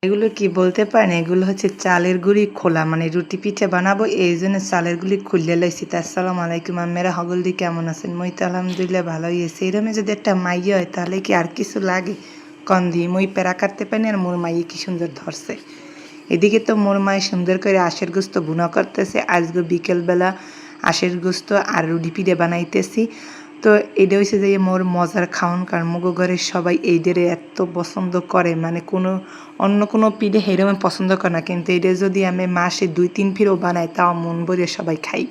এগুলো কি বলতে পারেন? এগুলো হচ্ছে চালের গুঁড়ি খোলা, মানে রুটি পিঠা বানাবো এই জন্য চালের গুঁড়ি খুললে লাইছি। তা আসসালামু আলাইকুম, আম্মেরা হগলদি কেমন আছেন? মই তো আলহামদুলিল্লাহ ভালোই আছি। এরমে যদি একটা মাইয়া হয় তাহলে কি আর কিছু লাগে? কন্দি মই প্যারা কাটতে পারি আর মোর মাইয়ে কি সুন্দর ধরছে। এদিকে তো মোর মায়ে সুন্দর করে আশের গোস্ত ভুনা করতেছে। আজকে বিকেলবেলা আশের গোস্ত আর রুটি পিঠে বানাইতেছি। তো এটা হচ্ছে যে মোর মজার খাওন, কারণ মোগো ঘরের সবাই এইদের এত পছন্দ করে, মানে অন্য কোনো পিঠে সেরকম পছন্দ করে না, কিন্তু এটা যদি আমি মাসে 2-3 ফিরও বানাই তাও মন ভরে সবাই খাই।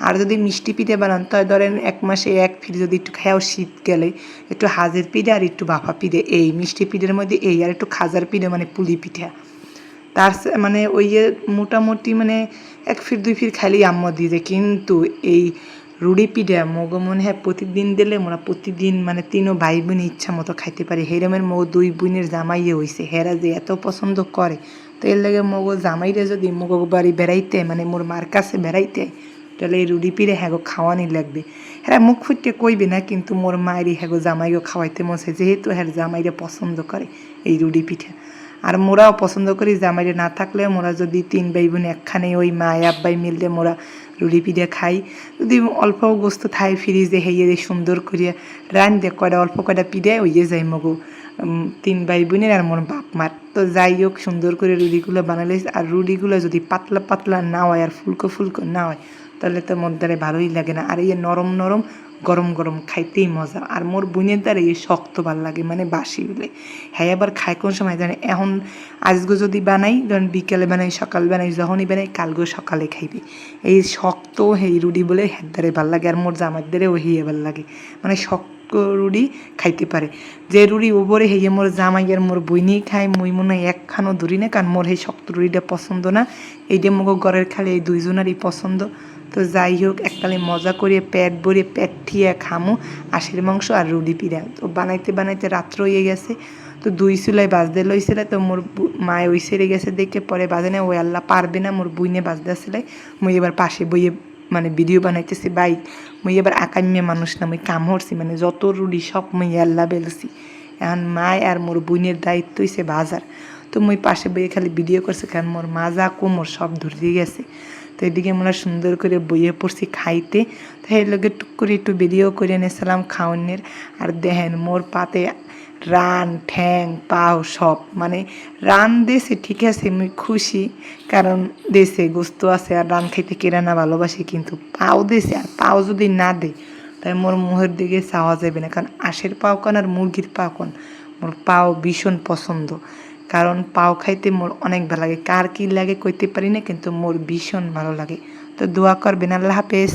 আর যদি মিষ্টি পিঠে বানান তাই ধরেন 1 মাসে 1 ফির যদি একটু খাও, শীত গেলে একটু হাজের পিঠে আর একটু বাফা পিঠে, এই মিষ্টি পিঠের মধ্যে এই আর একটু খাজার পিঠে মানে পুলি পিঠা। মানে ওই যে মোটামুটি মানে 1 ফির 2 ফির খাইলেই আম্মা দিয়ে যায়। কিন্তু এই রুড়ি পিঠা মগো মনে হয় প্রতিদিন দিলে মোরা প্রতিদিন মানে 3 ভাই বোন ইচ্ছা মতো খাইতে পারি। হেরমের মগো 2 বোনের জামাইয়ে হইছে, হেরা যে এত পছন্দ করে। তো এর লাগে মগো জামাইরে যদি মগো বাড়ি বেড়াইতে মানে মোর মার কাছে বেড়াইতে, তাহলে এই রুড়ি পিঠে হ্যাগো খাওয়ানি লাগবে। হ্যাঁ মুখ ফুটে কইবে না, কিন্তু মোর মায়েরই হ্যাগো জামাইও খাওয়াইতে মনে, যেহেতু হ্যাঁ জামাইরে পছন্দ করে এই রুড়ি পিঠা। আর মোরাও পছন্দ করি, জামাইরে না থাকলেও মোরা যদি 3 ভাই বোন একখানে ওই মা আব্বাই মিললে মোরা রুড়ি পিঠা খাই। যদি অল্প গোস্ত থাই ফ্রিজে হেয়ে সুন্দর করিয়া রান্ধে কয়টা অল্প কয়টা পিঠে হইয়ে যায় মগো 3 ভাই বোনের আর মোর বাপ মার। তো যাই হোক সুন্দর করে রুড়িগুলো বানালে, আর রুড়িগুলো যদি পাতলা পাতলা না হয় আর ফুলকো ফুলকো না হয় তাহলে তো মোর দ্বারে ভালোই লাগে না। আর এই নরম নরম গরম গরম খাইতেই মজা। আর মোর বোনের দ্বারা এই শক্ত ভাল লাগে, মানে বাসি হলে। হ্যাঁ আবার খায় কোন সময় জানে, এখন আজকে যদি বানাই ধরেন বিকেলে বানাই সকাল বানাই যখনই বানাই কালকে সকালে খাইবে। এই শক্ত এই রুড়ি বলে হ্যাঁ দ্বারে ভাল লাগে, আর মোর জামার দ্বারেও হিয়ে ভাল লাগে, মানে শক্ত রুড়ি খাইতে পারে। যে রুড়ি ওপরে হেয়ে মোর জামাইয়ের মোর বইনেই খায়, মুই মনে হয় একখানও ধরি না, কারণ মোর এই শক্ত রুড়িটা পছন্দ না। এইটা মোগো ঘরের খালি এই 2 জনেরই পছন্দ। তো যাই হোক এককালে মজা করে পেট ভরে পেট ঠিয়া খামু আশের মাংস আর রুটি পিঠা। তো বানাইতে বানাইতে রাত্র হয়ে গেছে। তো 2 চুলাই বাজতে লইছিল, তো মোর মায়ে ওই সেরে গেছে দেখে পরে বাজে না, ওই আল্লাহ পারবে না মোর বুইনে বাজতে আসলে। মুই এবার পাশে বইয়ে মানে ভিডিও বানাইতেছি। মুই এবার আকাম্যা মানুষ না, মুই কাম হরছি, মানে যত রুটি সব মুই আল্লাহ বেলছি। এখন মায় আর মোর বুইনের দায়িত্ব হইছে বাজার। তো মুই পাশে বইয়ে খালি ভিডিও করছি, কারণ মোর মাজা কোমর সব ধরে গেছে। তো এদিকে আমরা সুন্দর করে বইয়ে পড়ছি খাইতে। তো এই লোকে টুক করে একটু ভিডিও করে নিয়েছিলাম খাওয়ানোর। আর দেখেন মোর পাতে রান ঠ্যাং পাও সব, মানে রান দিয়েছে ঠিক আছে আমি খুশি, কারণ দেশে গোস্ত আছে আর রান খাইতে কেরা না ভালোবাসি, কিন্তু পাও দিয়েছে। আর পাও যদি না দেয় তাই মোর মুখের দিকে চাওয়া যাবে না, কারণ আশের পাও কোন আর মুরগির পাও কোন, মোর পাও ভীষণ পছন্দ। কারণ পাও খাইতে মোর অনেক ভালো লাগে, কার কী লাগে কইতে পারি না, কিন্তু মোর ভীষণ ভালো লাগে। তো দোয়া করবেন। আল্লাহ হাফেজ।